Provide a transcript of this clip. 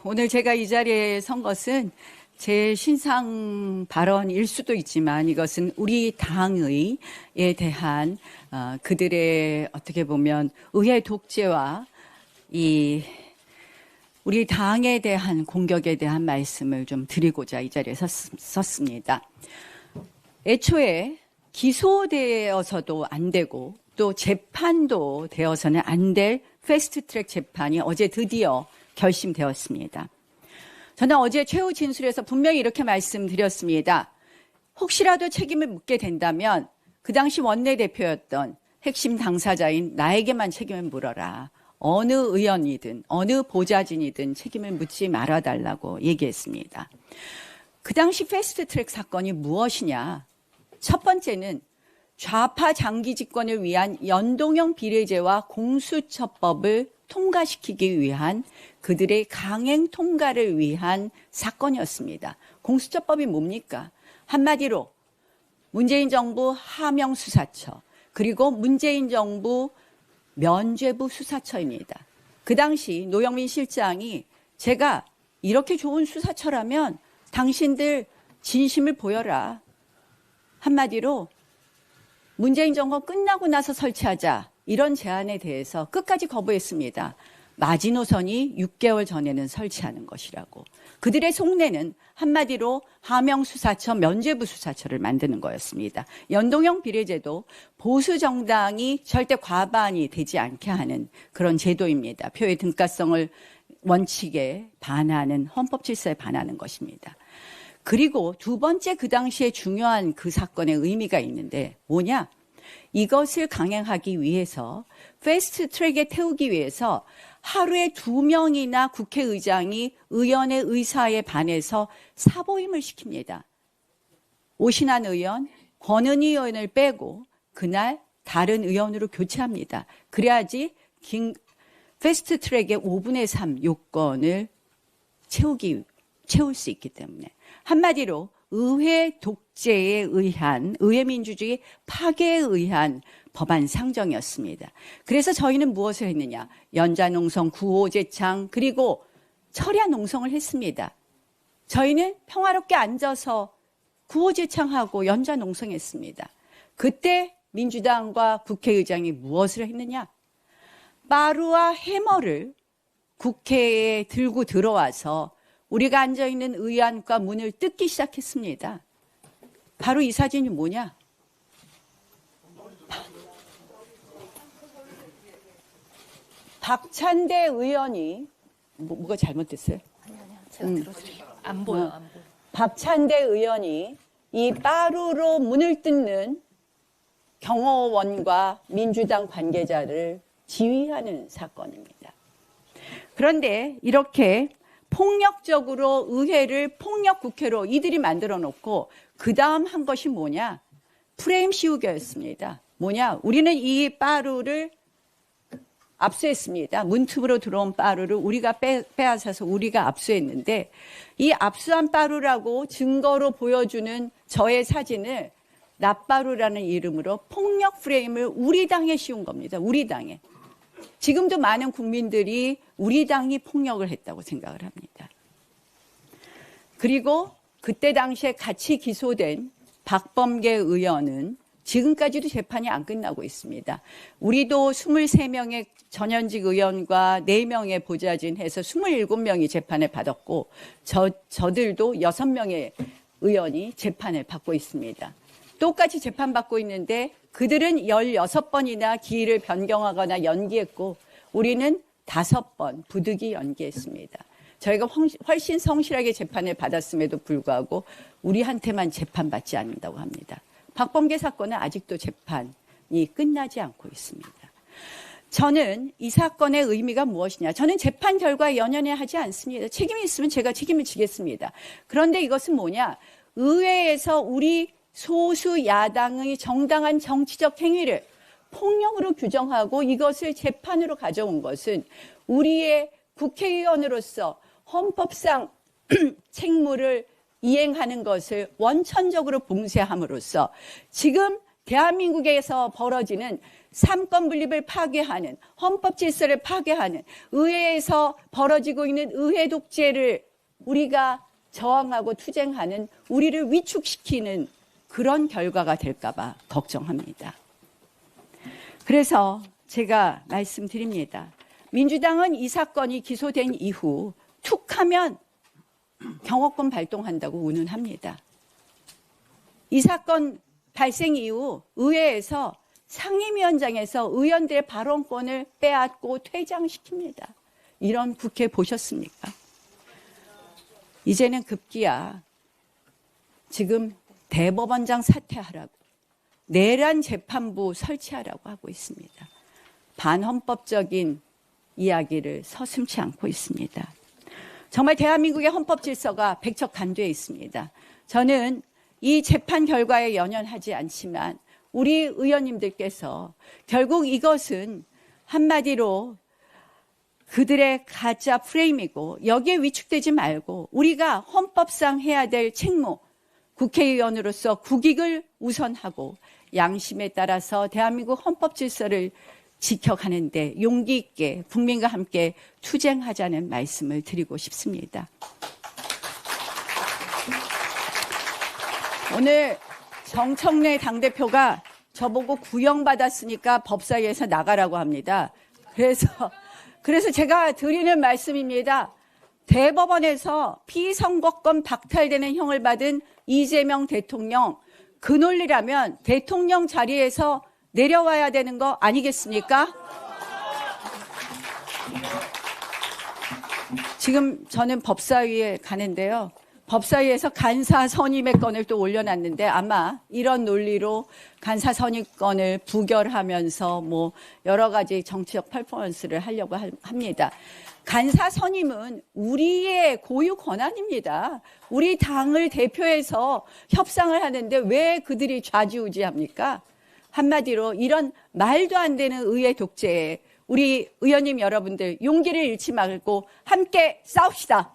오늘 제가 이 자리에 선 것은 제 신상 발언일 수도 있지만 이것은 우리 당의에 대한 그들의 어떻게 보면 의회 독재와 우리 당에 대한 공격에 대한 말씀을 좀 드리고자 이 자리에 섰습니다. 애초에 기소되어서도 안 되고 또 재판도 되어서는 안 될 패스트트랙 재판이 어제 드디어 결심되었습니다. 저는 어제 최후 진술에서 분명히 이렇게 말씀드렸습니다. 혹시라도 책임을 묻게 된다면 그 당시 원내대표였던 핵심 당사자인 나에게만 책임을 물어라. 어느 의원이든 어느 보좌진이든 책임을 묻지 말아달라고 얘기했습니다. 그 당시 패스트트랙 사건이 무엇이냐? 첫 번째는 좌파 장기 집권을 위한 연동형 비례제와 공수처법을 통과시키기 위한 그들의 강행 통과를 위한 사건이었습니다. 공수처법이 뭡니까? 한마디로 문재인 정부 하명수사처 그리고 문재인 정부 면죄부 수사처입니다. 그 당시 노영민 실장이 제가 이렇게 좋은 수사처라면 당신들 진심을 보여라. 한마디로 문재인 정권 끝나고 나서 설치하자. 이런 제안에 대해서 끝까지 거부했습니다. 마지노선이 6개월 전에는 설치하는 것이라고. 그들의 속내는 한마디로 하명수사처, 면죄부 수사처를 만드는 거였습니다. 연동형 비례제도 보수 정당이 절대 과반이 되지 않게 하는 그런 제도입니다. 표의 등가성을 원칙에 반하는 헌법 질서에 반하는 것입니다. 그리고 두 번째 그 당시에 중요한 그 사건의 의미가 있는데 뭐냐? 이것을 강행하기 위해서 패스트 트랙에 태우기 위해서 하루에 2명이나 국회의장이 의원의 의사에 반해서 사보임을 시킵니다. 오신환 의원, 권은희 의원을 빼고 그날 다른 의원으로 교체합니다. 그래야지 패스트 트랙의 5분의 3 요건을 채울 수 있기 때문에. 한마디로 의회 독재에 의한, 의회 민주주의 파괴에 의한 법안 상정이었습니다. 그래서 저희는 무엇을 했느냐? 연자농성, 구호제창, 그리고 철야 농성을 했습니다. 저희는 평화롭게 앉아서 구호제창하고 연자농성했습니다. 그때 민주당과 국회의장이 무엇을 했느냐? 빠루와 해머를 국회에 들고 들어와서 우리가 앉아있는 의안과 문을 뜯기 시작했습니다. 바로 이 사진이 뭐냐? 박찬대 의원이 뭐가 잘못됐어요? 아니요. 제가 들어드릴게요. 안 보여. 박찬대 의원이 이 빠루로 문을 뜯는 경호원과 민주당 관계자를 지휘하는 사건입니다. 그런데 이렇게 폭력적으로 의회를 폭력국회로 이들이 만들어 놓고 그 다음 한 것이 뭐냐? 프레임 씌우기였습니다. 뭐냐? 우리는 이 빠루를 압수했습니다. 문틈으로 들어온 빠루를 우리가 빼앗아서 우리가 압수했는데 이 압수한 빠루라고 증거로 보여주는 저의 사진을 낫빠루라는 이름으로 폭력 프레임을 우리 당에 씌운 겁니다. 우리 당에. 지금도 많은 국민들이 우리 당이 폭력을 했다고 생각을 합니다. 그리고 그때 당시에 같이 기소된 박범계 의원은 지금까지도 재판이 안 끝나고 있습니다. 우리도 23명의 전현직 의원과 4명의 보좌진 해서 27명이 재판을 받았고 저들도 6명의 의원이 재판을 받고 있습니다. 똑같이 재판받고 있는데 그들은 16번이나 기일을 변경하거나 연기했고 우리는 5번 부득이 연기했습니다. 저희가 훨씬 성실하게 재판을 받았음에도 불구하고 우리한테만 재판받지 않는다고 합니다. 박범계 사건은 아직도 재판이 끝나지 않고 있습니다. 저는 이 사건의 의미가 무엇이냐. 저는 재판 결과에 연연해 하지 않습니다. 책임이 있으면 제가 책임을 지겠습니다. 그런데 이것은 뭐냐. 의회에서 우리 소수 야당의 정당한 정치적 행위를 폭력으로 규정하고 이것을 재판으로 가져온 것은 우리의 국회의원으로서 헌법상 책무를 이행하는 것을 원천적으로 봉쇄함으로써 지금 대한민국에서 벌어지는 삼권 분립을 파괴하는, 헌법 질서를 파괴하는, 의회에서 벌어지고 있는 의회 독재를 우리가 저항하고 투쟁하는, 우리를 위축시키는 그런 결과가 될까 봐 걱정합니다. 그래서 제가 말씀드립니다. 민주당은 이 사건이 기소된 이후 툭 하면 경호권 발동한다고 운운합니다. 이 사건 발생 이후 의회에서 상임위원장에서 의원들의 발언권을 빼앗고 퇴장시킵니다. 이런 국회 보셨습니까? 이제는 급기야 지금 대법원장 사퇴하라고, 내란 재판부 설치하라고 하고 있습니다. 반헌법적인 이야기를 서슴지 않고 있습니다. 정말 대한민국의 헌법 질서가 백척간두에 있습니다. 저는 이 재판 결과에 연연하지 않지만 우리 의원님들께서 결국 이것은 한마디로 그들의 가짜 프레임이고 여기에 위축되지 말고 우리가 헌법상 해야 될 책무, 국회의원으로서 국익을 우선하고 양심에 따라서 대한민국 헌법 질서를 지켜가는데 용기 있게 국민과 함께 투쟁하자는 말씀을 드리고 싶습니다. 오늘 정청래 당대표가 저보고 구형받았으니까 법사위에서 나가라고 합니다. 그래서 제가 드리는 말씀입니다. 대법원에서 피선거권 박탈되는 형을 받은 이재명 대통령, 그 논리라면 대통령 자리에서 내려와야 되는 거 아니겠습니까? 지금 저는 법사위에 가는데요. 법사위에서 간사 선임의 건을 또 올려놨는데 아마 이런 논리로 간사 선임권을 부결하면서 뭐 여러 가지 정치적 퍼포먼스를 하려고 합니다. 간사 선임은 우리의 고유 권한입니다. 우리 당을 대표해서 협상을 하는데 왜 그들이 좌지우지합니까? 한마디로 이런 말도 안 되는 의회 독재에 우리 의원님 여러분들 용기를 잃지 말고 함께 싸웁시다.